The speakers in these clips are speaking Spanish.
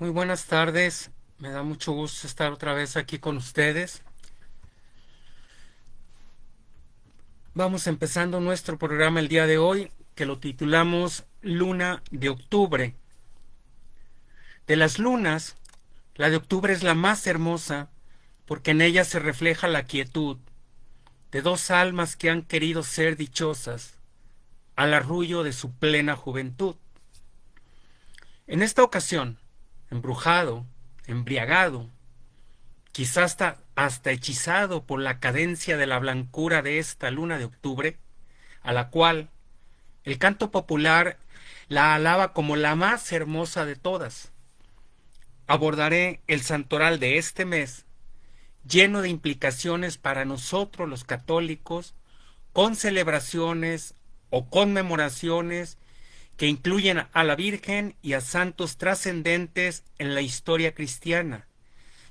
Muy buenas tardes, me da mucho gusto estar otra vez aquí con ustedes. Vamos empezando nuestro programa el día de hoy, que lo titulamos Luna de Octubre. De las lunas, la de octubre es la más hermosa, porque en ella se refleja la quietud de dos almas que han querido ser dichosas al arrullo de su plena juventud. En esta ocasión, embrujado, embriagado, quizás hasta hechizado por la cadencia de la blancura de esta luna de octubre, a la cual el canto popular la alaba como la más hermosa de todas. Abordaré el santoral de este mes, lleno de implicaciones para nosotros los católicos, con celebraciones o conmemoraciones que incluyen a la Virgen y a santos trascendentes en la historia cristiana,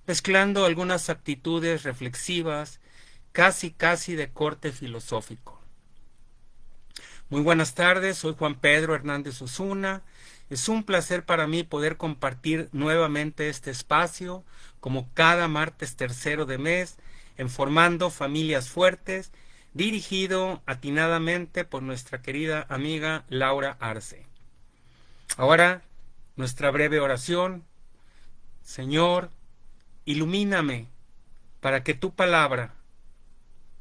mezclando algunas actitudes reflexivas, casi de corte filosófico. Muy buenas tardes, soy Juan Pedro Hernández Osuna. Es un placer para mí poder compartir nuevamente este espacio, como cada martes tercero de mes, en Formando Familias Fuertes, dirigido atinadamente por nuestra querida amiga Laura Arce. Ahora, nuestra breve oración. Señor, ilumíname para que tu palabra,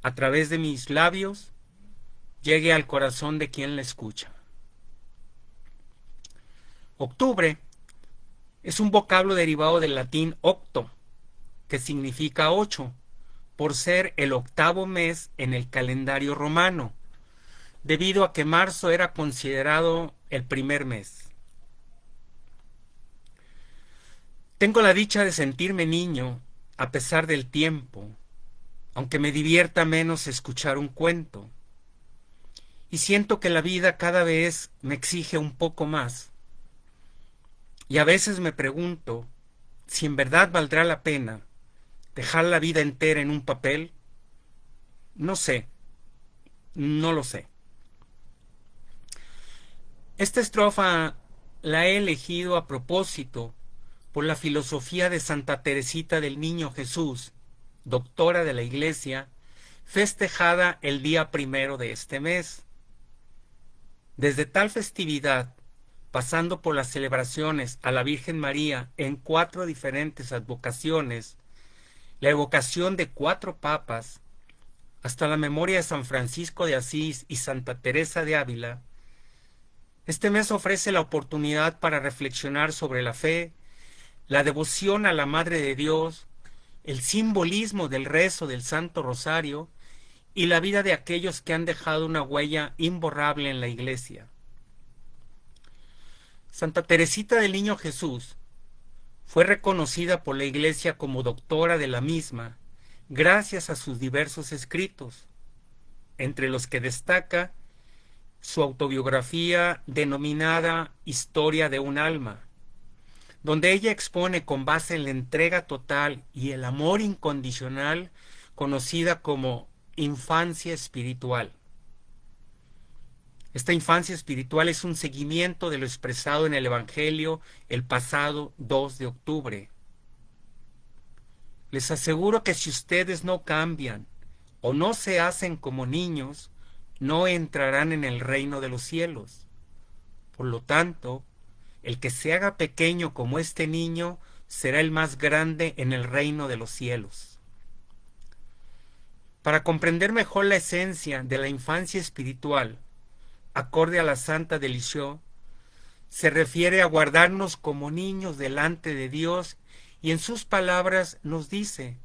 a través de mis labios, llegue al corazón de quien la escucha. Octubre es un vocablo derivado del latín octo, que significa 8, por ser el octavo mes en el calendario romano, debido a que marzo era considerado el primer mes. Tengo la dicha de sentirme niño a pesar del tiempo, aunque me divierta menos escuchar un cuento. Y siento que la vida cada vez me exige un poco más. Y a veces me pregunto si en verdad valdrá la pena dejar la vida entera en un papel. No sé, no lo sé. Esta estrofa la he elegido a propósito por la filosofía de Santa Teresita del Niño Jesús, doctora de la Iglesia, festejada el día 1 de este mes. Desde tal festividad, pasando por las celebraciones a la Virgen María en 4 diferentes advocaciones, la evocación de 4 papas, hasta la memoria de San Francisco de Asís y Santa Teresa de Ávila, este mes ofrece la oportunidad para reflexionar sobre la fe, la devoción a la Madre de Dios, el simbolismo del rezo del Santo Rosario y la vida de aquellos que han dejado una huella imborrable en la Iglesia. Santa Teresita del Niño Jesús fue reconocida por la Iglesia como doctora de la misma gracias a sus diversos escritos, entre los que destaca su autobiografía denominada Historia de un alma, donde ella expone con base en la entrega total y el amor incondicional, conocida como infancia espiritual. Esta infancia espiritual es un seguimiento de lo expresado en el Evangelio el pasado 2 de octubre. Les aseguro que si ustedes no cambian o no se hacen como niños, no entrarán en el reino de los cielos. Por lo tanto, el que se haga pequeño como este niño será el más grande en el reino de los cielos. Para comprender mejor la esencia de la infancia espiritual, acorde a la Santa de Lisieux, se refiere a guardarnos como niños delante de Dios y en sus palabras nos dice: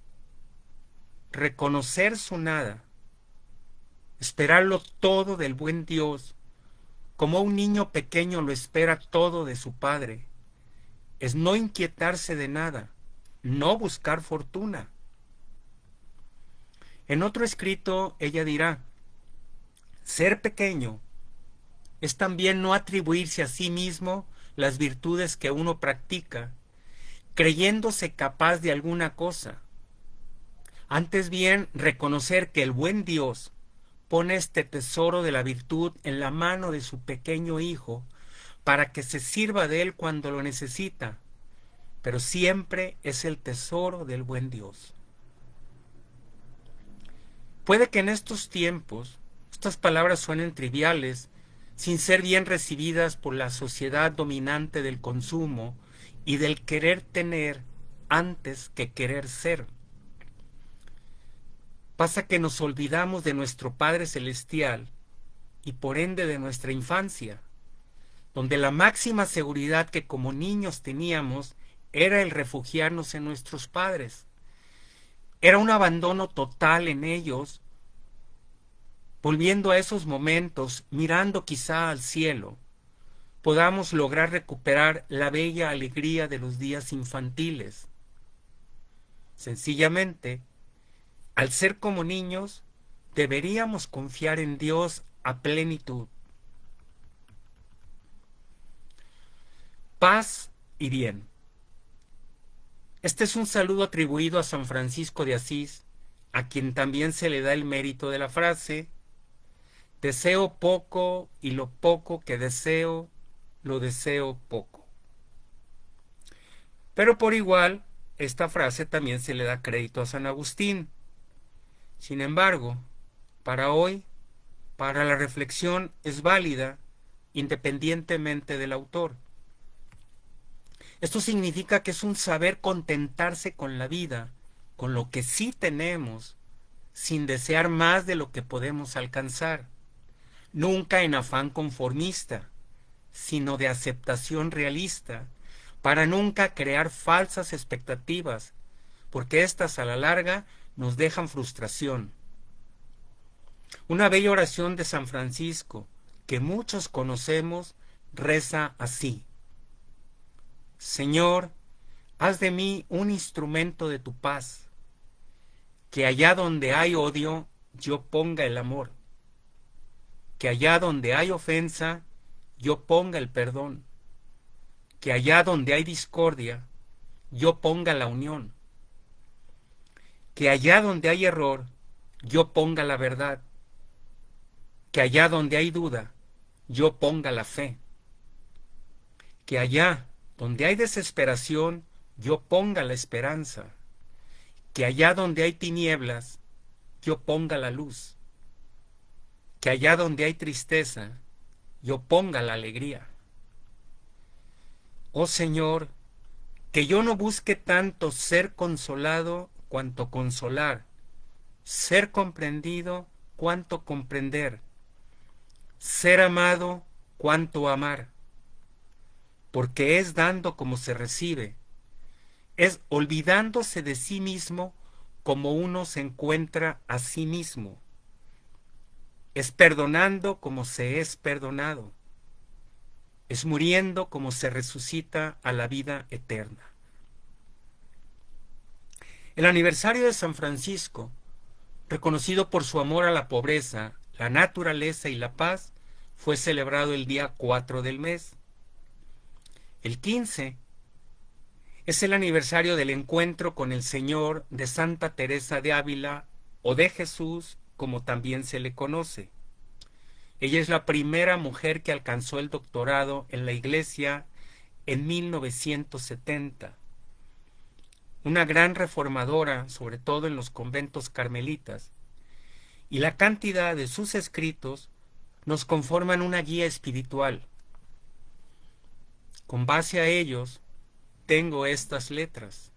reconocer su nada, esperarlo todo del buen Dios, como un niño pequeño lo espera todo de su padre, es no inquietarse de nada, no buscar fortuna. En otro escrito ella dirá: ser pequeño es también no atribuirse a sí mismo las virtudes que uno practica, creyéndose capaz de alguna cosa. Antes bien, reconocer que el buen Dios pone este tesoro de la virtud en la mano de su pequeño hijo para que se sirva de él cuando lo necesita, pero siempre es el tesoro del buen Dios. Puede que en estos tiempos estas palabras suenen triviales, sin ser bien recibidas por la sociedad dominante del consumo y del querer tener antes que querer ser. Pasa que nos olvidamos de nuestro Padre Celestial y por ende de nuestra infancia, donde la máxima seguridad que como niños teníamos era el refugiarnos en nuestros padres. Era un abandono total en ellos, volviendo a esos momentos, mirando quizá al cielo, podamos lograr recuperar la bella alegría de los días infantiles. Sencillamente, al ser como niños, deberíamos confiar en Dios a plenitud. Paz y bien. Este es un saludo atribuido a San Francisco de Asís, a quien también se le da el mérito de la frase: deseo poco y lo poco que deseo, lo deseo poco. Pero por igual, esta frase también se le da crédito a San Agustín. Sin embargo, para hoy, para la reflexión es válida independientemente del autor. Esto significa que es un saber contentarse con la vida, con lo que sí tenemos, sin desear más de lo que podemos alcanzar. Nunca en afán conformista, sino de aceptación realista, para nunca crear falsas expectativas, porque éstas a la larga nos dejan frustración. Una bella oración de San Francisco, que muchos conocemos, reza así: Señor, haz de mí un instrumento de tu paz, que allá donde hay odio, yo ponga el amor, que allá donde hay ofensa, yo ponga el perdón, que allá donde hay discordia, yo ponga la unión, que allá donde hay error, yo ponga la verdad, que allá donde hay duda, yo ponga la fe, que allá donde hay desesperación, yo ponga la esperanza, que allá donde hay tinieblas, yo ponga la luz, que allá donde hay tristeza, yo ponga la alegría. Oh Señor, que yo no busque tanto ser consolado cuanto consolar, ser comprendido cuanto comprender, ser amado cuanto amar, porque es dando como se recibe, es olvidándose de sí mismo como uno se encuentra a sí mismo, es perdonando como se es perdonado, es muriendo como se resucita a la vida eterna. El aniversario de San Francisco, reconocido por su amor a la pobreza, la naturaleza y la paz, fue celebrado el día 4 del mes. El 15 es el aniversario del encuentro con el Señor de Santa Teresa de Ávila, o de Jesús, como también se le conoce. Ella es la primera mujer que alcanzó el doctorado en la Iglesia en 1970. Una gran reformadora, sobre todo en los conventos carmelitas, y la cantidad de sus escritos nos conforman una guía espiritual. Con base a ellos, tengo estas letras.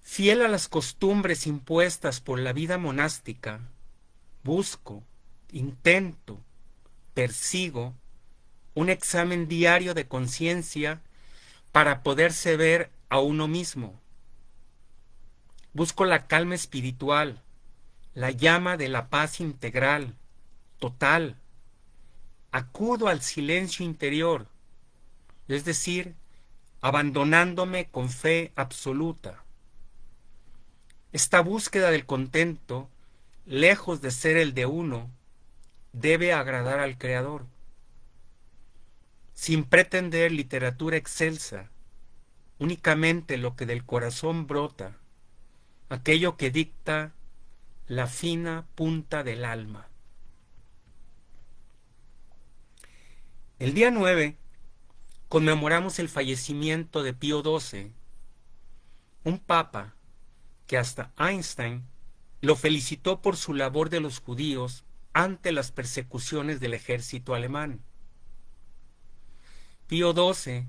Fiel a las costumbres impuestas por la vida monástica, busco, intento, persigo un examen diario de conciencia para poderse ver a uno mismo. Busco la calma espiritual, la llama de la paz integral, total. Acudo al silencio interior, es decir, abandonándome con fe absoluta. Esta búsqueda del contento, lejos de ser el de uno, debe agradar al Creador. Sin pretender literatura excelsa, únicamente lo que del corazón brota, aquello que dicta la fina punta del alma. El día 9 conmemoramos el fallecimiento de Pío XII, un papa que hasta Einstein lo felicitó por su labor de los judíos ante las persecuciones del ejército alemán. Pío XII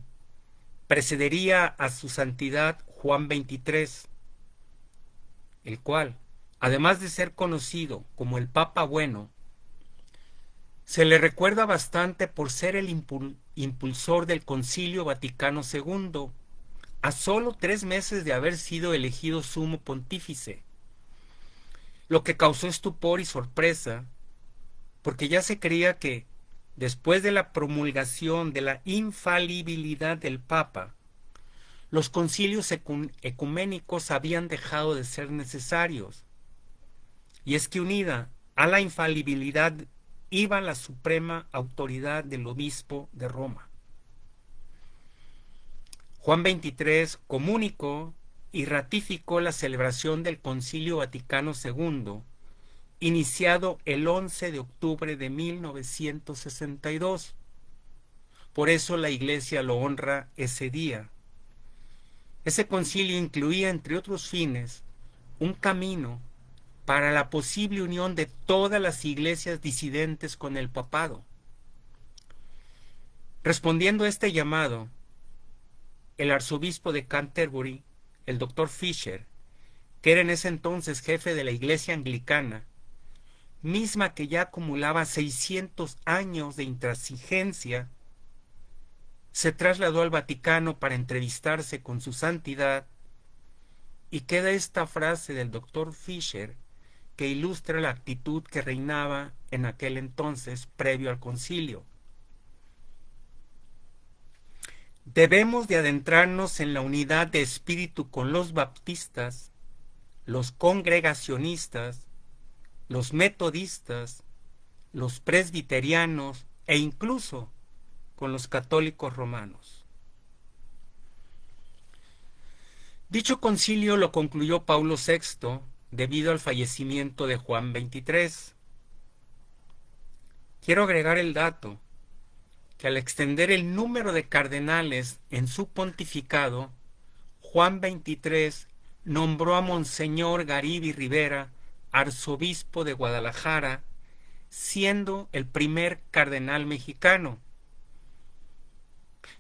precedería a su santidad Juan XXIII, el cual, además de ser conocido como el Papa Bueno, se le recuerda bastante por ser el impulsor del Concilio Vaticano II, a solo 3 meses de haber sido elegido sumo pontífice, lo que causó estupor y sorpresa, porque ya se creía que, después de la promulgación de la infalibilidad del Papa, los concilios ecuménicos habían dejado de ser necesarios. Y es que unida a la infalibilidad iba la suprema autoridad del obispo de Roma. Juan XXIII comunicó y ratificó la celebración del Concilio Vaticano II, iniciado el 11 de octubre de 1962. Por eso la Iglesia lo honra ese día. Ese concilio incluía, entre otros fines, un camino para la posible unión de todas las iglesias disidentes con el papado. Respondiendo a este llamado, el arzobispo de Canterbury, el doctor Fisher, que era en ese entonces jefe de la iglesia anglicana, misma que ya acumulaba 600 años de intransigencia, se trasladó al Vaticano para entrevistarse con su santidad, y queda esta frase del doctor Fisher que ilustra la actitud que reinaba en aquel entonces previo al concilio. Debemos de adentrarnos en la unidad de espíritu con los baptistas, los congregacionistas, los metodistas, los presbiterianos e incluso con los católicos romanos. Dicho concilio lo concluyó Paulo VI debido al fallecimiento de Juan XXIII. Quiero agregar el dato que al extender el número de cardenales en su pontificado, Juan XXIII nombró a Monseñor Garibi Rivera arzobispo de Guadalajara, siendo el primer cardenal mexicano,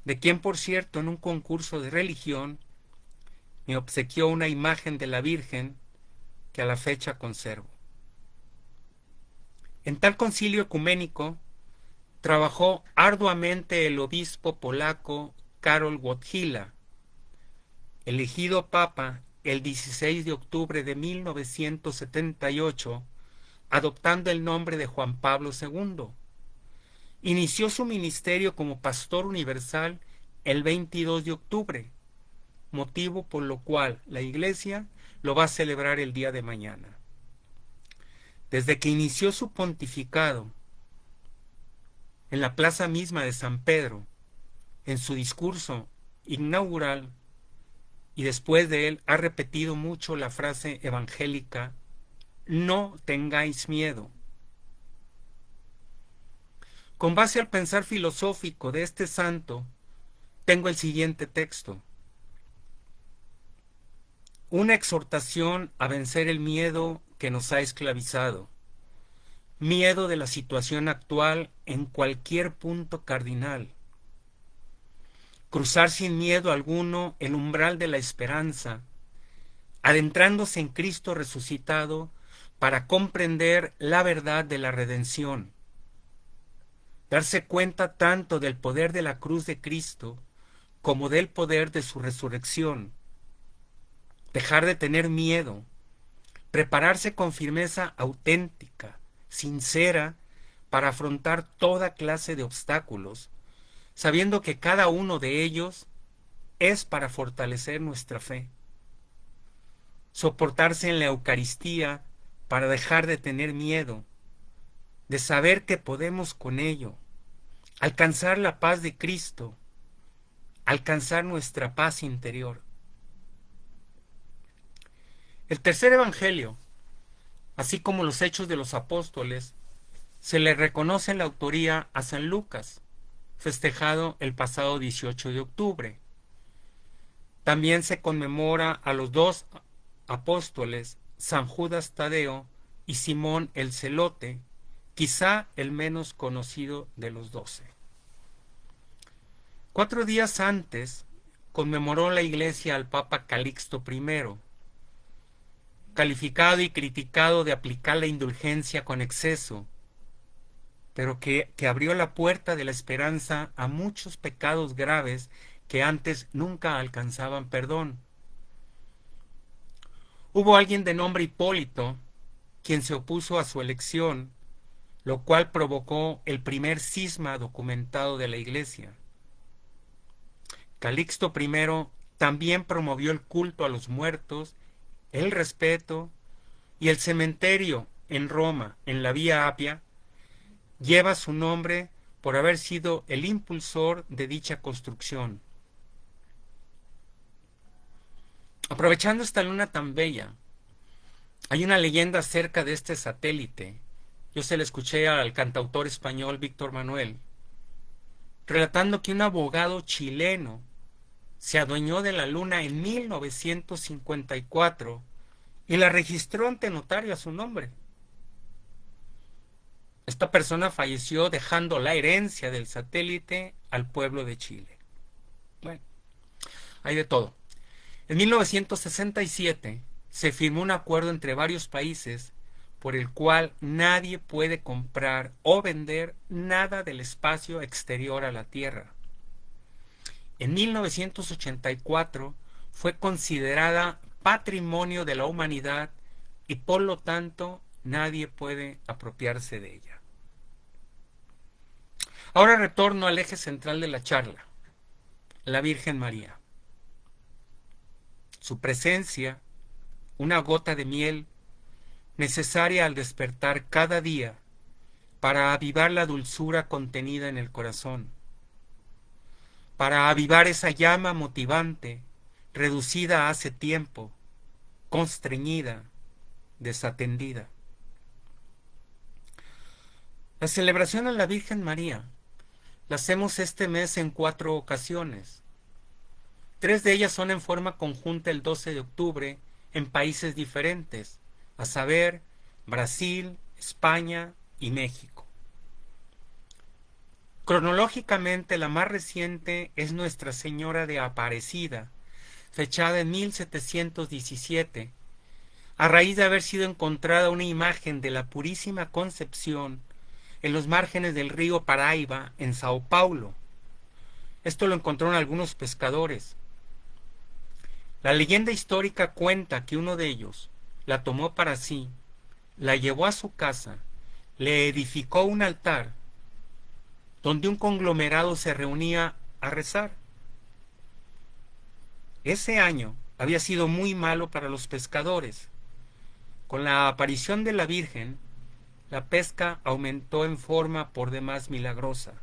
de quien, por cierto, en un concurso de religión me obsequió una imagen de la Virgen que a la fecha conservo. En tal concilio ecuménico trabajó arduamente el obispo polaco Karol Wojtyła, elegido papa el 16 de octubre de 1978, adoptando el nombre de Juan Pablo II. Inició su ministerio como pastor universal el 22 de octubre, motivo por lo cual la Iglesia lo va a celebrar el día de mañana. Desde que inició su pontificado, en la plaza misma de San Pedro, en su discurso inaugural, y después de él ha repetido mucho la frase evangélica: no tengáis miedo. Con base al pensar filosófico de este santo, tengo el siguiente texto: una exhortación a vencer el miedo que nos ha esclavizado, miedo de la situación actual en cualquier punto cardinal. Cruzar sin miedo alguno el umbral de la esperanza, adentrándose en Cristo resucitado para comprender la verdad de la redención. Darse cuenta tanto del poder de la cruz de Cristo como del poder de su resurrección. Dejar de tener miedo, prepararse con firmeza auténtica, sincera, para afrontar toda clase de obstáculos, sabiendo que cada uno de ellos es para fortalecer nuestra fe. Soportarse en la Eucaristía para dejar de tener miedo, de saber que podemos con ello, alcanzar la paz de Cristo, alcanzar nuestra paz interior. El tercer evangelio, así como los Hechos de los Apóstoles, se le reconoce la autoría a San Lucas, festejado el pasado 18 de octubre. También se conmemora a los dos apóstoles, San Judas Tadeo y Simón el Celote, quizá el menos conocido de los 12. 4 días antes conmemoró la Iglesia al Papa Calixto I, calificado y criticado de aplicar la indulgencia con exceso, pero que abrió la puerta de la esperanza a muchos pecados graves que antes nunca alcanzaban perdón. Hubo alguien de nombre Hipólito quien se opuso a su elección, lo cual provocó el primer cisma documentado de la Iglesia. Calixto I también promovió el culto a los muertos, el respeto, y el cementerio en Roma, en la Vía Apia, lleva su nombre por haber sido el impulsor de dicha construcción. Aprovechando esta luna tan bella, hay una leyenda acerca de este satélite. Yo se la escuché al cantautor español Víctor Manuel, relatando que un abogado chileno se adueñó de la luna en 1954 y la registró ante notario a su nombre. Esta persona falleció dejando la herencia del satélite al pueblo de Chile. Bueno, hay de todo. En 1967 se firmó un acuerdo entre varios países por el cual nadie puede comprar o vender nada del espacio exterior a la Tierra. En 1984 fue considerada patrimonio de la humanidad y por lo tanto nadie puede apropiarse de ella. Ahora retorno al eje central de la charla, la Virgen María. Su presencia, una gota de miel, necesaria al despertar cada día para avivar la dulzura contenida en el corazón, para avivar esa llama motivante, reducida hace tiempo, constreñida, desatendida. La celebración a la Virgen María la hacemos este mes en 4 ocasiones. 3 de ellas son en forma conjunta el 12 de octubre en países diferentes, a saber, Brasil, España y México. Cronológicamente, la más reciente es Nuestra Señora de Aparecida, fechada en 1717, a raíz de haber sido encontrada una imagen de la Purísima Concepción en los márgenes del río Paraíba, en Sao Paulo. Esto lo encontraron algunos pescadores. La leyenda histórica cuenta que uno de ellos la tomó para sí, la llevó a su casa, le edificó un altar, donde un conglomerado se reunía a rezar. Ese año había sido muy malo para los pescadores. Con la aparición de la Virgen, la pesca aumentó en forma por demás milagrosa.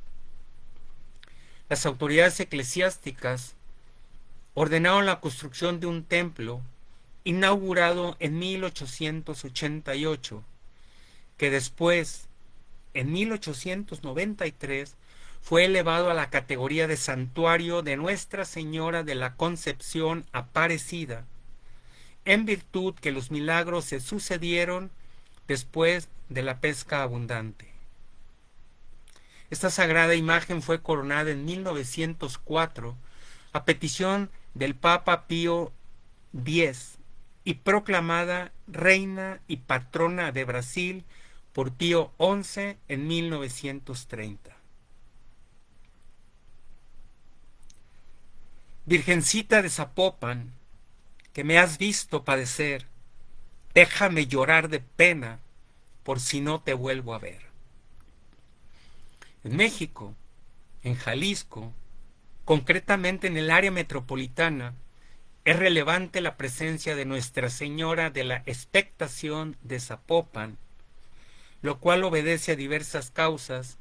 Las autoridades eclesiásticas ordenaron la construcción de un templo inaugurado en 1888, que después, en 1893, fue elevado a la categoría de santuario de Nuestra Señora de la Concepción Aparecida, en virtud que los milagros se sucedieron después de la pesca abundante. Esta sagrada imagen fue coronada en 1904 a petición del Papa Pío X y proclamada reina y patrona de Brasil por Pío XI en 1930. Virgencita de Zapopan, que me has visto padecer, déjame llorar de pena por si no te vuelvo a ver. En México, en Jalisco, concretamente en el área metropolitana, es relevante la presencia de Nuestra Señora de la Expectación de Zapopan, lo cual obedece a diversas causas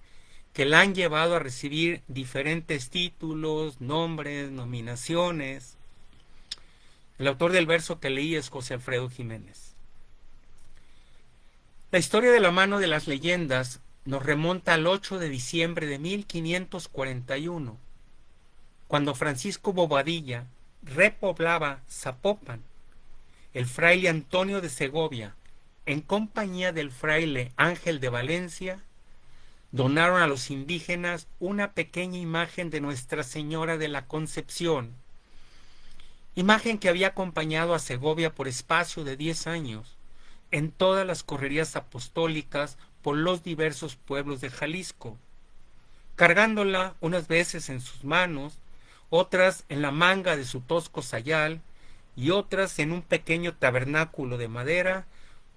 que la han llevado a recibir diferentes títulos, nombres, nominaciones. El autor del verso que leí es José Alfredo Jiménez. La historia de la mano de las leyendas nos remonta al 8 de diciembre de 1541, cuando Francisco Bobadilla repoblaba Zapopan. El fraile Antonio de Segovia, en compañía del fraile Ángel de Valencia, donaron a los indígenas una pequeña imagen de Nuestra Señora de la Concepción, imagen que había acompañado a Segovia por espacio de 10 años en todas las correrías apostólicas por los diversos pueblos de Jalisco, cargándola unas veces en sus manos, otras en la manga de su tosco sayal y otras en un pequeño tabernáculo de madera,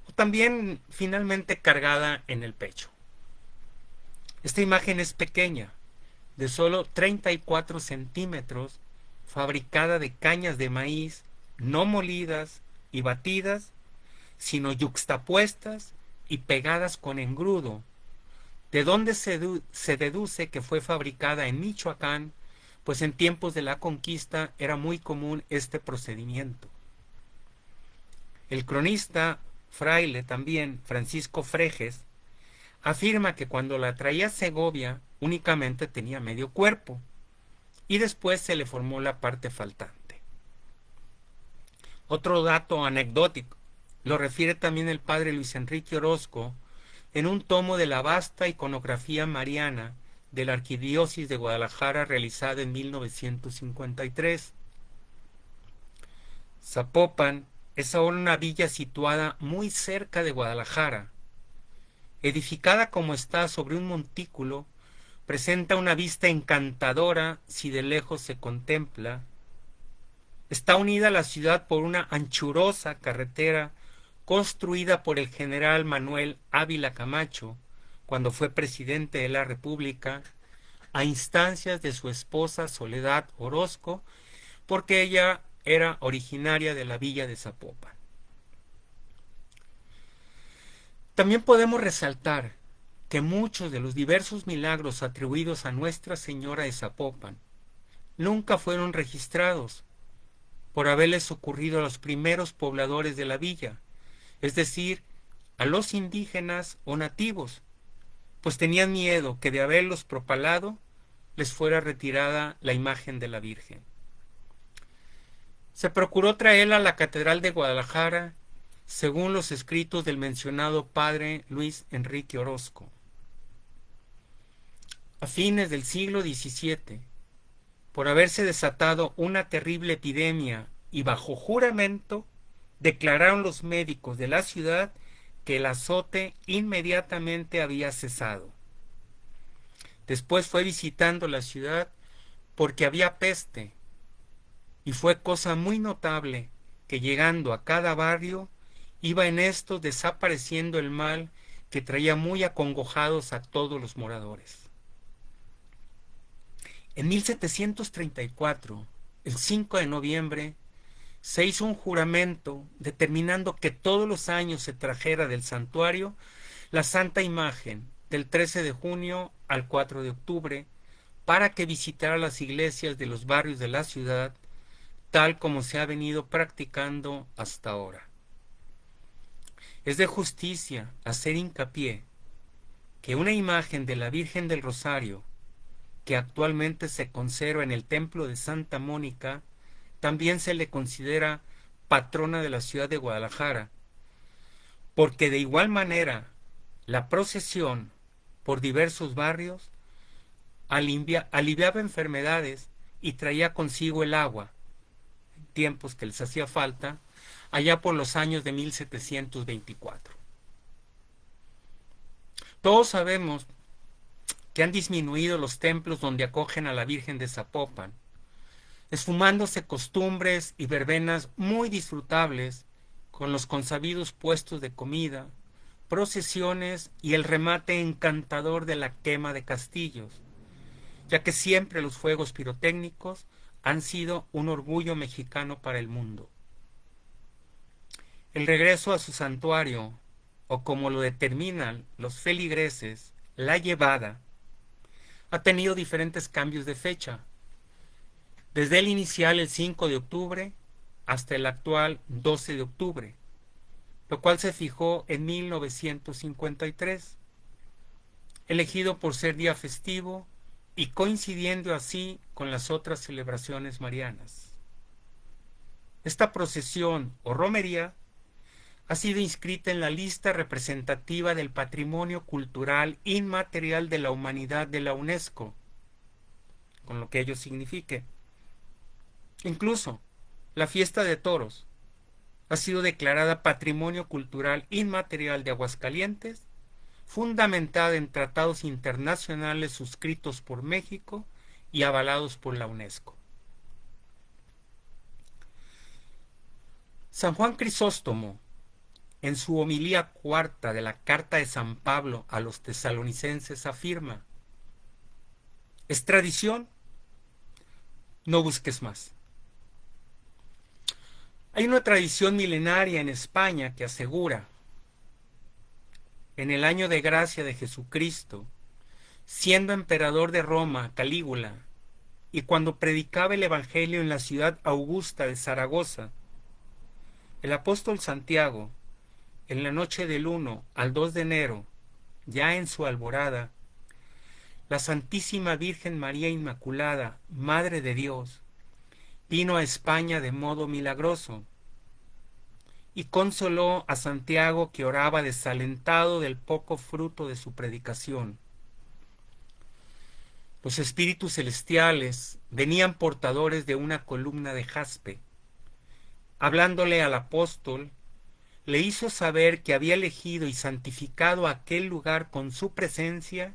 o también finalmente cargada en el pecho. Esta imagen es pequeña, de solo 34 centímetros, fabricada de cañas de maíz no molidas y batidas, sino yuxtapuestas y pegadas con engrudo, de donde se deduce que fue fabricada en Michoacán, pues en tiempos de la conquista era muy común este procedimiento. El cronista fraile también, Francisco Freges, afirma que cuando la traía a Segovia únicamente tenía medio cuerpo y después se le formó la parte faltante. Otro dato anecdótico lo refiere también el padre Luis Enrique Orozco en un tomo de la vasta iconografía mariana de la Arquidiócesis de Guadalajara realizada en 1953. Zapopan es ahora una villa situada muy cerca de Guadalajara. Edificada como está sobre un montículo, presenta una vista encantadora si de lejos se contempla. Está unida a la ciudad por una anchurosa carretera construida por el general Manuel Ávila Camacho cuando fue presidente de la República, a instancias de su esposa Soledad Orozco, porque ella era originaria de la villa de Zapopan. También podemos resaltar que muchos de los diversos milagros atribuidos a Nuestra Señora de Zapopan nunca fueron registrados por haberles ocurrido a los primeros pobladores de la villa, es decir, a los indígenas o nativos, pues tenían miedo que de haberlos propalado les fuera retirada la imagen de la Virgen. Se procuró traerla a la Catedral de Guadalajara, según los escritos del mencionado padre Luis Enrique Orozco. A fines del siglo XVII, por haberse desatado una terrible epidemia y bajo juramento, declararon los médicos de la ciudad que el azote inmediatamente había cesado. Después fue visitando la ciudad porque había peste, y fue cosa muy notable que llegando a cada barrio iba en estos desapareciendo el mal que traía muy acongojados a todos los moradores. En 1734, el 5 de noviembre, se hizo un juramento determinando que todos los años se trajera del santuario la Santa Imagen del 13 de junio al 4 de octubre para que visitara las iglesias de los barrios de la ciudad, tal como se ha venido practicando hasta ahora. Es de justicia hacer hincapié que una imagen de la Virgen del Rosario, que actualmente se conserva en el templo de Santa Mónica, también se le considera patrona de la ciudad de Guadalajara, porque de igual manera la procesión por diversos barrios aliviaba enfermedades y traía consigo el agua, en tiempos que les hacía falta, allá por los años de 1724. Todos sabemos que han disminuido los templos donde acogen a la Virgen de Zapopan, esfumándose costumbres y verbenas muy disfrutables con los consabidos puestos de comida, procesiones y el remate encantador de la quema de castillos, ya que siempre los fuegos pirotécnicos han sido un orgullo mexicano para el mundo. El regreso a su santuario, o como lo determinan los feligreses, la llevada, ha tenido diferentes cambios de fecha, desde el inicial el 5 de octubre hasta el actual 12 de octubre, lo cual se fijó en 1953. elegido por ser día festivo y coincidiendo así con las otras celebraciones marianas. Esta procesión o romería ha sido inscrita en la lista representativa del Patrimonio Cultural Inmaterial de la Humanidad de la UNESCO, con lo que ello signifique. Incluso la fiesta de toros ha sido declarada Patrimonio Cultural Inmaterial de Aguascalientes, fundamentada en tratados internacionales suscritos por México y avalados por la UNESCO. San Juan Crisóstomo, en su homilía cuarta de la Carta de San Pablo a los tesalonicenses, afirma: es tradición, no busques más. Hay una tradición milenaria en España que asegura: en el año de gracia de Jesucristo, siendo emperador de Roma Calígula, y cuando predicaba el Evangelio en la ciudad augusta de Zaragoza, el apóstol Santiago, en la noche del 1 al 2 de enero, ya en su alborada, la Santísima Virgen María Inmaculada, Madre de Dios, vino a España de modo milagroso y consoló a Santiago, que oraba desalentado del poco fruto de su predicación. Los espíritus celestiales venían portadores de una columna de jaspe. Hablándole al apóstol, le hizo saber que había elegido y santificado aquel lugar con su presencia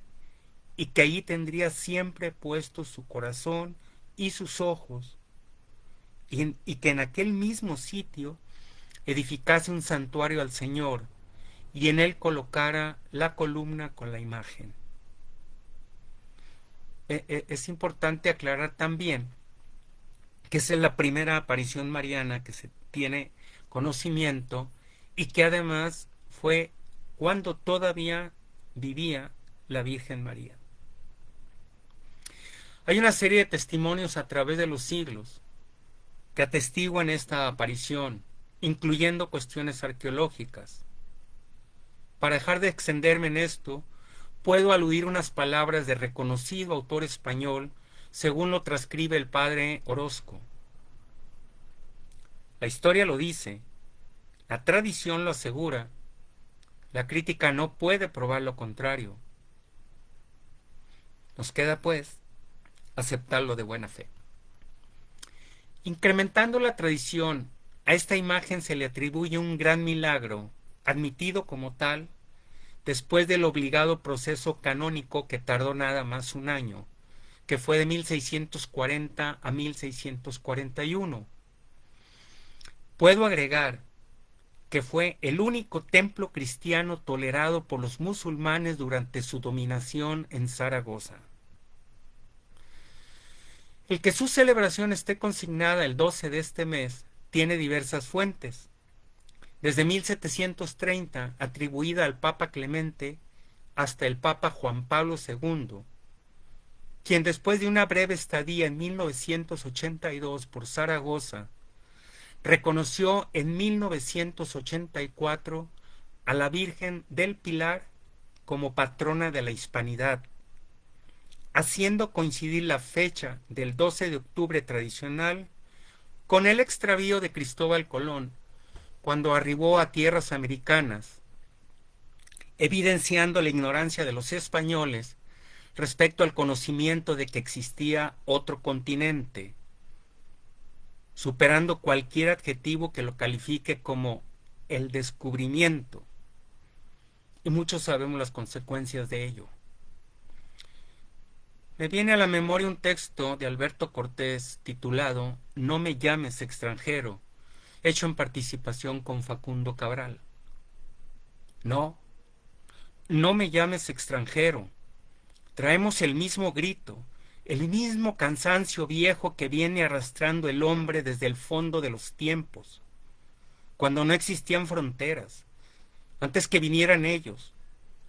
y que allí tendría siempre puestos su corazón y sus ojos, y que en aquel mismo sitio edificase un santuario al Señor y en él colocara la columna con la imagen. Es importante aclarar también que esa es la primera aparición mariana que se tiene conocimiento y que además fue cuando todavía vivía la Virgen María. Hay una serie de testimonios a través de los siglos que atestiguan esta aparición, incluyendo cuestiones arqueológicas. Para dejar de extenderme en esto, puedo aludir unas palabras de reconocido autor español, según lo transcribe el padre Orozco. La historia lo dice, la tradición lo asegura, la crítica no puede probar lo contrario. Nos queda, pues, aceptarlo de buena fe. Incrementando la tradición, a esta imagen se le atribuye un gran milagro, admitido como tal, después del obligado proceso canónico que tardó nada más un año, que fue de 1640 a 1641. Puedo agregar que fue el único templo cristiano tolerado por los musulmanes durante su dominación en Zaragoza. El que su celebración esté consignada el 12 de este mes tiene diversas fuentes. Desde 1730, atribuida al Papa Clemente, hasta el Papa Juan Pablo II, quien después de una breve estadía en 1982 por Zaragoza, reconoció en 1984 a la Virgen del Pilar como patrona de la hispanidad, haciendo coincidir la fecha del 12 de octubre tradicional con el extravío de Cristóbal Colón, cuando arribó a tierras americanas, evidenciando la ignorancia de los españoles respecto al conocimiento de que existía otro continente, superando cualquier adjetivo que lo califique como el descubrimiento. Y muchos sabemos las consecuencias de ello. Me viene a la memoria un texto de Alberto Cortés titulado No me llames extranjero, hecho en participación con Facundo Cabral. No me llames extranjero. Traemos el mismo grito, el mismo cansancio viejo que viene arrastrando el hombre desde el fondo de los tiempos, cuando no existían fronteras, antes que vinieran ellos,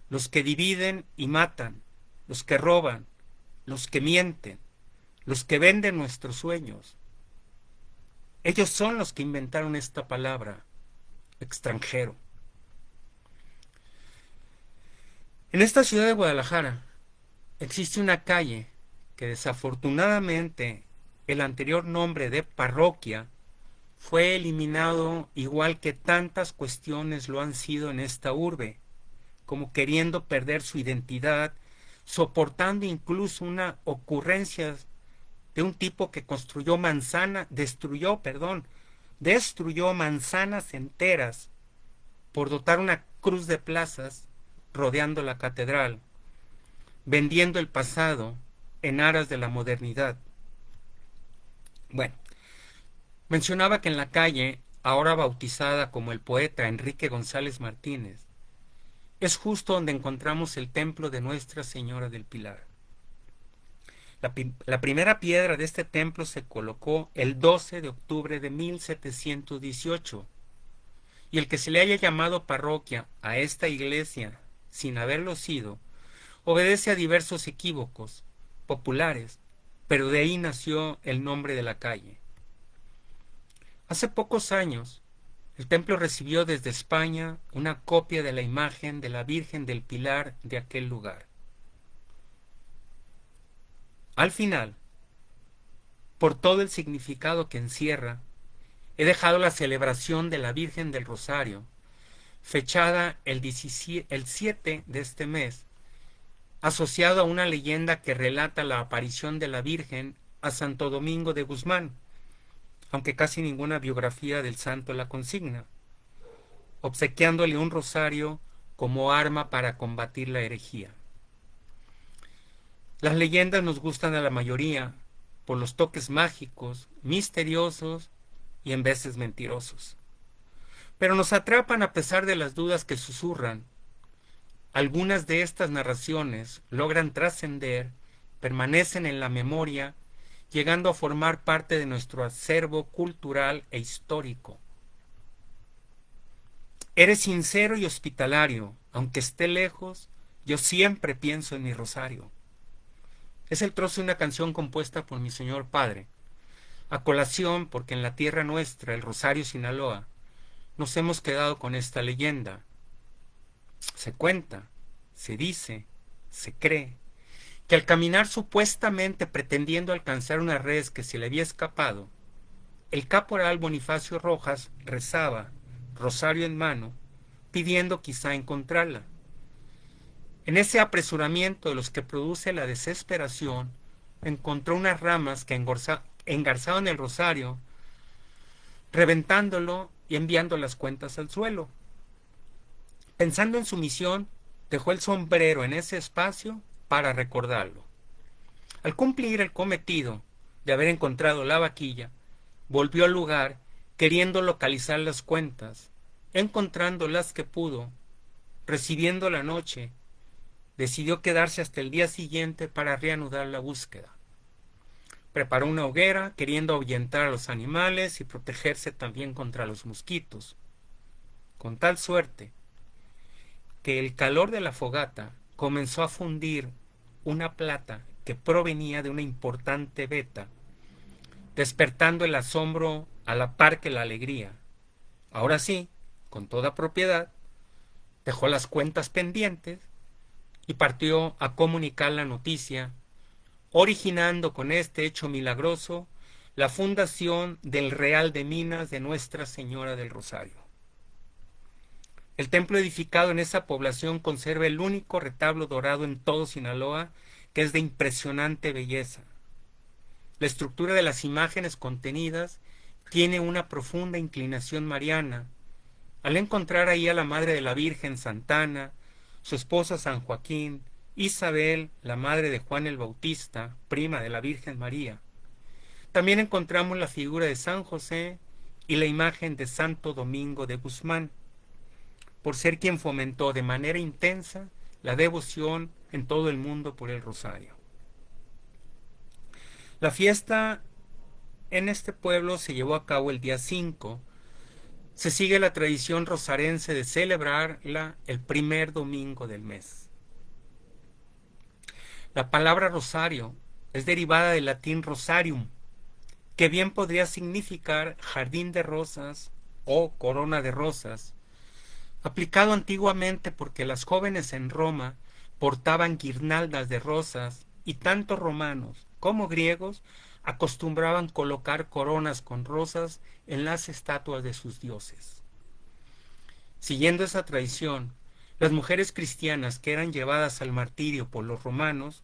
los que dividen y matan, los que roban, los que mienten, los que venden nuestros sueños. Ellos son los que inventaron esta palabra, extranjero. En esta ciudad de Guadalajara existe una calle que desafortunadamente el anterior nombre de parroquia fue eliminado, igual que tantas cuestiones lo han sido en esta urbe, como queriendo perder su identidad, soportando incluso una ocurrencia de un tipo que destruyó manzanas enteras por dotar una cruz de plazas rodeando la catedral, vendiendo el pasado en aras de la modernidad. Bueno, mencionaba que en la calle, ahora bautizada como el poeta Enrique González Martínez, es justo donde encontramos el templo de Nuestra Señora del Pilar. La primera piedra de este templo se colocó el 12 de octubre de 1718, y el que se le haya llamado parroquia a esta iglesia sin haberlo sido, obedece a diversos equívocos populares, pero de ahí nació el nombre de la calle. Hace pocos años, el templo recibió desde España una copia de la imagen de la Virgen del Pilar de aquel lugar. Al final, por todo el significado que encierra, he dejado la celebración de la Virgen del Rosario, fechada el 7 de este mes, asociado a una leyenda que relata la aparición de la Virgen a Santo Domingo de Guzmán, aunque casi ninguna biografía del santo la consigna, obsequiándole un rosario como arma para combatir la herejía. Las leyendas nos gustan a la mayoría por los toques mágicos, misteriosos y en veces mentirosos. Pero nos atrapan a pesar de las dudas que susurran. Algunas de estas narraciones logran trascender, permanecen en la memoria, llegando a formar parte de nuestro acervo cultural e histórico. Eres sincero y hospitalario, aunque esté lejos, yo siempre pienso en mi rosario. Es el trozo de una canción compuesta por mi señor padre, a colación porque en la tierra nuestra, el Rosario Sinaloa, nos hemos quedado con esta leyenda. Se cuenta, se dice, se cree, que al caminar supuestamente pretendiendo alcanzar una res que se le había escapado, el caporal Bonifacio Rojas rezaba, rosario en mano, pidiendo quizá encontrarla. En ese apresuramiento de los que produce la desesperación, encontró unas ramas que engarzaban el rosario, reventándolo y enviando las cuentas al suelo. Pensando en su misión, dejó el sombrero en ese espacio para recordarlo. Al cumplir el cometido de haber encontrado la vaquilla, volvió al lugar queriendo localizar las cuentas, encontrando las que pudo, recibiendo la noche, decidió quedarse hasta el día siguiente para reanudar la búsqueda. Preparó una hoguera queriendo ahuyentar a los animales y protegerse también contra los mosquitos, con tal suerte que el calor de la fogata comenzó a fundir una plata que provenía de una importante veta, despertando el asombro a la par que la alegría. Ahora sí, con toda propiedad, dejó las cuentas pendientes y partió a comunicar la noticia, originando con este hecho milagroso la fundación del Real de Minas de Nuestra Señora del Rosario. El templo edificado en esa población conserva el único retablo dorado en todo Sinaloa, que es de impresionante belleza. La estructura de las imágenes contenidas tiene una profunda inclinación mariana. Al encontrar ahí a la Madre de la Virgen Santana, su esposa San Joaquín, Isabel, la madre de Juan el Bautista, prima de la Virgen María. También encontramos la figura de San José y la imagen de Santo Domingo de Guzmán, por ser quien fomentó de manera intensa la devoción en todo el mundo por el rosario. La fiesta en este pueblo se llevó a cabo el día 5. Se sigue la tradición rosarense de celebrarla el primer domingo del mes. La palabra rosario es derivada del latín rosarium, que bien podría significar jardín de rosas o corona de rosas, aplicado antiguamente porque las jóvenes en Roma portaban guirnaldas de rosas y tanto romanos como griegos acostumbraban colocar coronas con rosas en las estatuas de sus dioses. Siguiendo esa tradición, las mujeres cristianas que eran llevadas al martirio por los romanos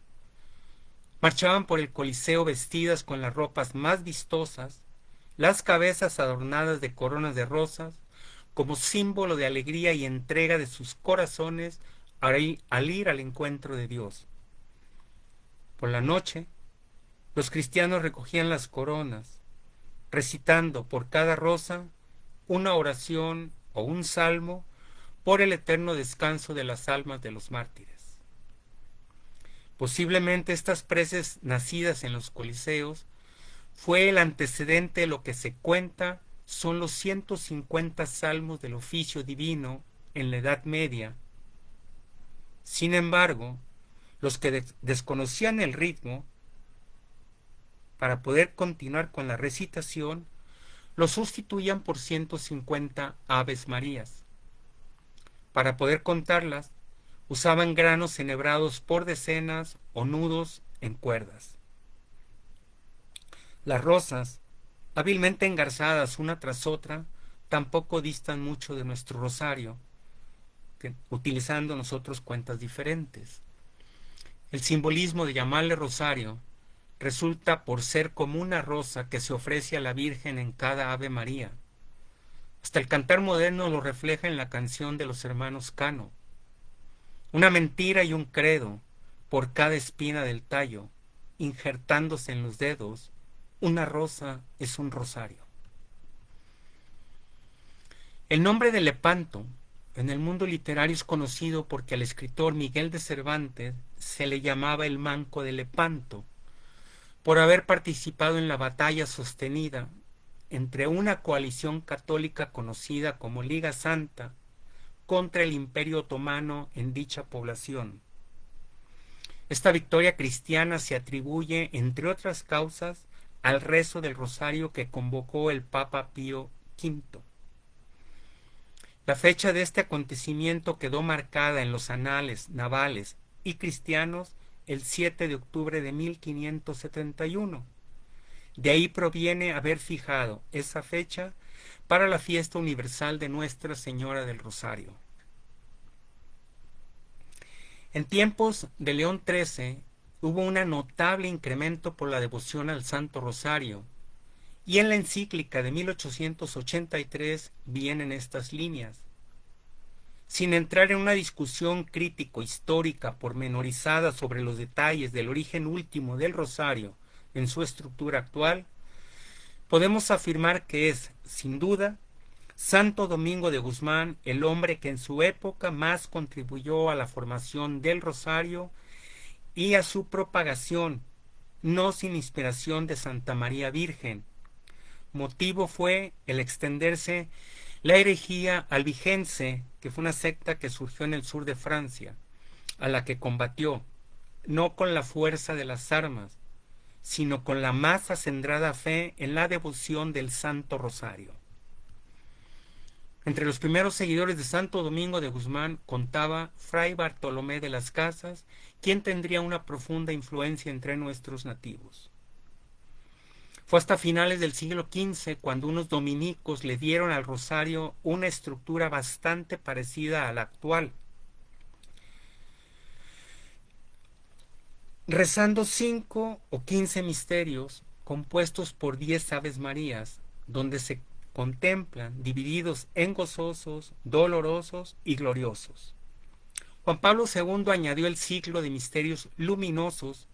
marchaban por el Coliseo vestidas con las ropas más vistosas, las cabezas adornadas de coronas de rosas, como símbolo de alegría y entrega de sus corazones al ir al encuentro de Dios. Por la noche, los cristianos recogían las coronas, recitando por cada rosa una oración o un salmo por el eterno descanso de las almas de los mártires. Posiblemente estas preces nacidas en los coliseos fue el antecedente de lo que se cuenta son los 150 salmos del oficio divino en la Edad Media. Sin embargo, los que desconocían el ritmo, para poder continuar con la recitación, lo sustituían por 150 Aves Marías. Para poder contarlas, usaban granos enhebrados por decenas o nudos en cuerdas. Las rosas, hábilmente engarzadas una tras otra, tampoco distan mucho de nuestro rosario, utilizando nosotros cuentas diferentes. El simbolismo de llamarle rosario resulta por ser como una rosa que se ofrece a la Virgen en cada Ave María. Hasta el cantar moderno lo refleja en la canción de los hermanos Cano. Una mentira y un credo por cada espina del tallo, injertándose en los dedos, una rosa es un rosario. El nombre de Lepanto en el mundo literario es conocido porque al escritor Miguel de Cervantes se le llamaba el Manco de Lepanto, por haber participado en la batalla sostenida entre una coalición católica conocida como Liga Santa contra el Imperio Otomano en dicha población. Esta victoria cristiana se atribuye, entre otras causas, al rezo del rosario que convocó el Papa Pío V. La fecha de este acontecimiento quedó marcada en los anales navales y cristianos el 7 de octubre de 1571. De ahí proviene haber fijado esa fecha para la fiesta universal de Nuestra Señora del Rosario. En tiempos de León XIII hubo un notable incremento por la devoción al Santo Rosario, y en la encíclica de 1883 vienen estas líneas. Sin entrar en una discusión crítico-histórica pormenorizada sobre los detalles del origen último del rosario en su estructura actual, podemos afirmar que es, sin duda, Santo Domingo de Guzmán el hombre que en su época más contribuyó a la formación del rosario y a su propagación, no sin inspiración de Santa María Virgen. Motivo fue el extenderse la herejía albigense, que fue una secta que surgió en el sur de Francia, a la que combatió, no con la fuerza de las armas, sino con la más acendrada fe en la devoción del Santo Rosario. Entre los primeros seguidores de Santo Domingo de Guzmán contaba Fray Bartolomé de las Casas, quien tendría una profunda influencia entre nuestros nativos. Fue hasta finales del siglo XV cuando unos dominicos le dieron al rosario una estructura bastante parecida a la actual, rezando 5 o 15 misterios compuestos por 10 Aves Marías, donde se contemplan divididos en gozosos, dolorosos y gloriosos. Juan Pablo II añadió el ciclo de misterios luminosos,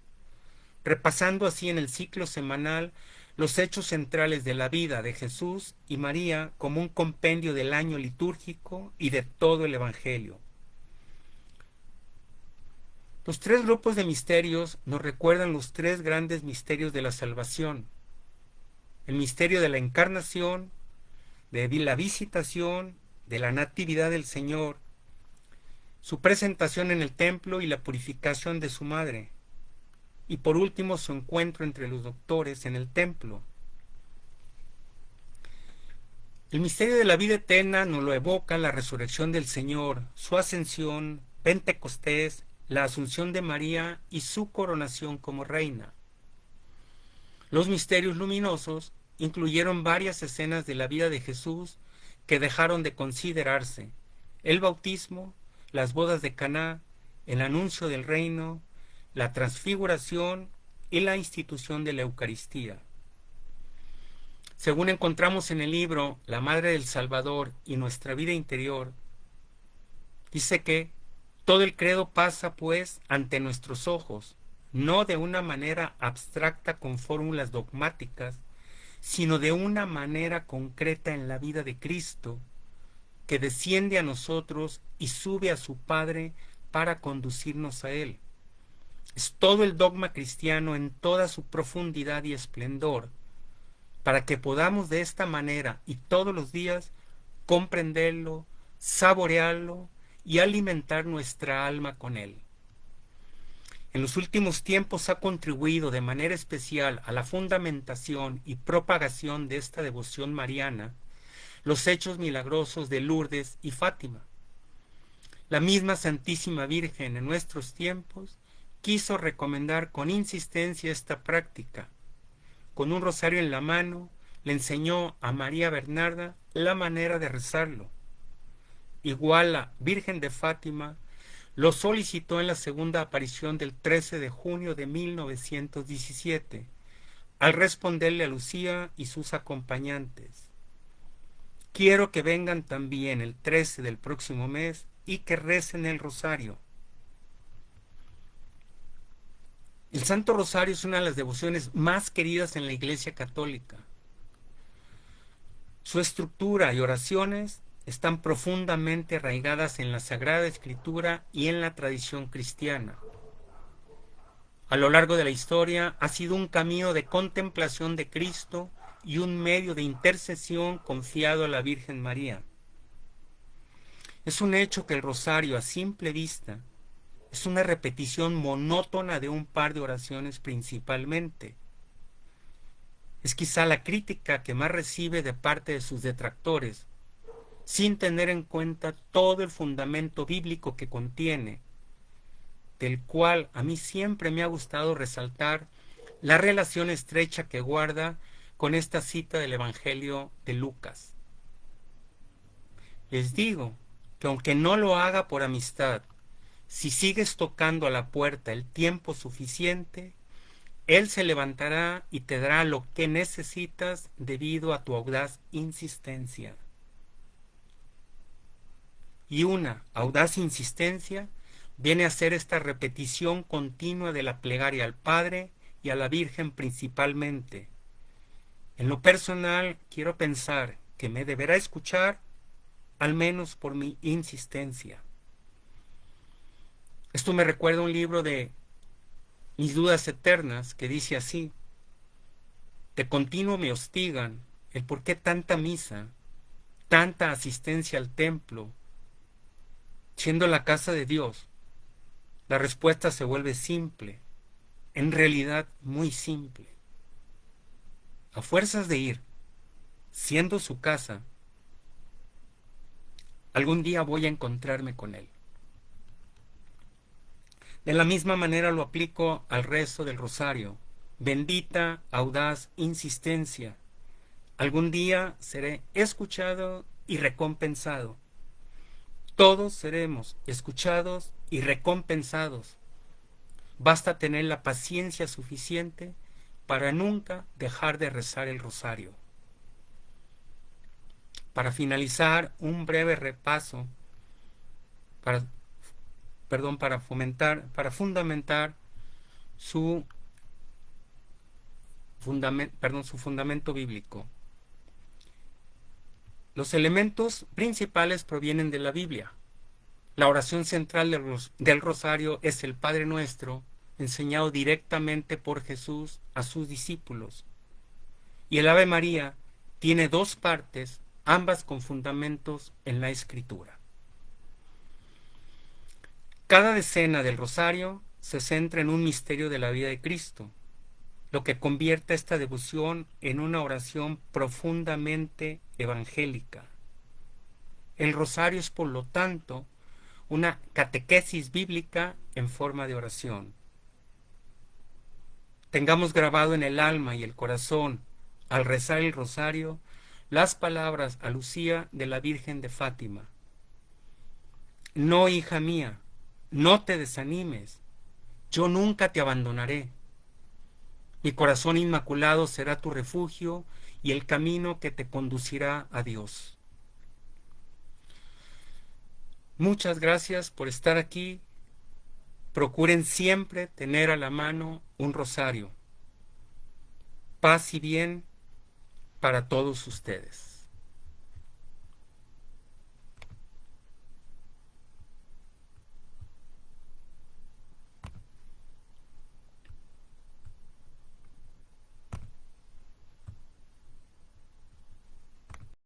repasando así en el ciclo semanal los hechos centrales de la vida de Jesús y María como un compendio del año litúrgico y de todo el Evangelio. Los 3 grupos de misterios nos recuerdan los 3 grandes misterios de la salvación: el misterio de la encarnación, de la visitación, de la natividad del Señor, su presentación en el templo y la purificación de su madre, y por último su encuentro entre los doctores en el templo. El misterio de la vida eterna nos lo evoca la resurrección del Señor, su ascensión, Pentecostés la Asunción de María y su coronación como reina. Los misterios luminosos incluyeron varias escenas de la vida de Jesús que dejaron de considerarse: el bautismo, las bodas de Caná, el anuncio del reino, la transfiguración y la institución de la Eucaristía. Según encontramos en el libro La Madre del Salvador y nuestra vida interior, dice que todo el credo pasa, pues, ante nuestros ojos, no de una manera abstracta con fórmulas dogmáticas, sino de una manera concreta en la vida de Cristo, que desciende a nosotros y sube a su Padre para conducirnos a Él. Es todo el dogma cristiano en toda su profundidad y esplendor, para que podamos de esta manera y todos los días comprenderlo, saborearlo y alimentar nuestra alma con él. En los últimos tiempos ha contribuido de manera especial a la fundamentación y propagación de esta devoción mariana los hechos milagrosos de Lourdes y Fátima. La misma Santísima Virgen en nuestros tiempos quiso recomendar con insistencia esta práctica. Con un rosario en la mano, le enseñó a María Bernarda la manera de rezarlo. Igual la Virgen de Fátima lo solicitó en la segunda aparición del 13 de junio de 1917, al responderle a Lucía y sus acompañantes: quiero que vengan también el 13 del próximo mes y que recen el rosario. El Santo Rosario es una de las devociones más queridas en la Iglesia Católica. Su estructura y oraciones están profundamente arraigadas en la Sagrada Escritura y en la tradición cristiana. A lo largo de la historia ha sido un camino de contemplación de Cristo y un medio de intercesión confiado a la Virgen María. Es un hecho que el rosario, a simple vista, es una repetición monótona de un par de oraciones principalmente. Es quizá la crítica que más recibe de parte de sus detractores, sin tener en cuenta todo el fundamento bíblico que contiene, del cual a mí siempre me ha gustado resaltar la relación estrecha que guarda con esta cita del Evangelio de Lucas. Les digo que aunque no lo haga por amistad, si sigues tocando a la puerta el tiempo suficiente, Él se levantará y te dará lo que necesitas debido a tu audaz insistencia. Y una audaz insistencia viene a ser esta repetición continua de la plegaria al Padre y a la Virgen principalmente. En lo personal, quiero pensar que me deberá escuchar, al menos por mi insistencia. Esto me recuerda un libro de Mis dudas eternas, que dice así: de continuo me hostigan el por qué tanta misa, tanta asistencia al templo, siendo la casa de Dios. La respuesta se vuelve simple, en realidad muy simple. A fuerzas de ir, siendo su casa, algún día voy a encontrarme con Él. De la misma manera lo aplico al rezo del rosario. Bendita, audaz insistencia. Algún día seré escuchado y recompensado. Todos seremos escuchados y recompensados. Basta tener la paciencia suficiente para nunca dejar de rezar el rosario. Para finalizar, un breve repaso para fundamentar su fundamento bíblico. Los elementos principales provienen de la Biblia. La oración central del rosario es el Padre Nuestro, enseñado directamente por Jesús a sus discípulos. Y el Ave María tiene dos partes, ambas con fundamentos en la Escritura. Cada decena del rosario se centra en un misterio de la vida de Cristo, lo que convierte esta devoción en una oración profundamente evangélica. El rosario es, por lo tanto, una catequesis bíblica en forma de oración. Tengamos grabado en el alma y el corazón, al rezar el rosario, las palabras a Lucía de la Virgen de Fátima. No, hija mía, no te desanimes, yo nunca te abandonaré. Mi corazón inmaculado será tu refugio y el camino que te conducirá a Dios. Muchas gracias por estar aquí. Procuren siempre tener a la mano un rosario. Paz y bien para todos ustedes.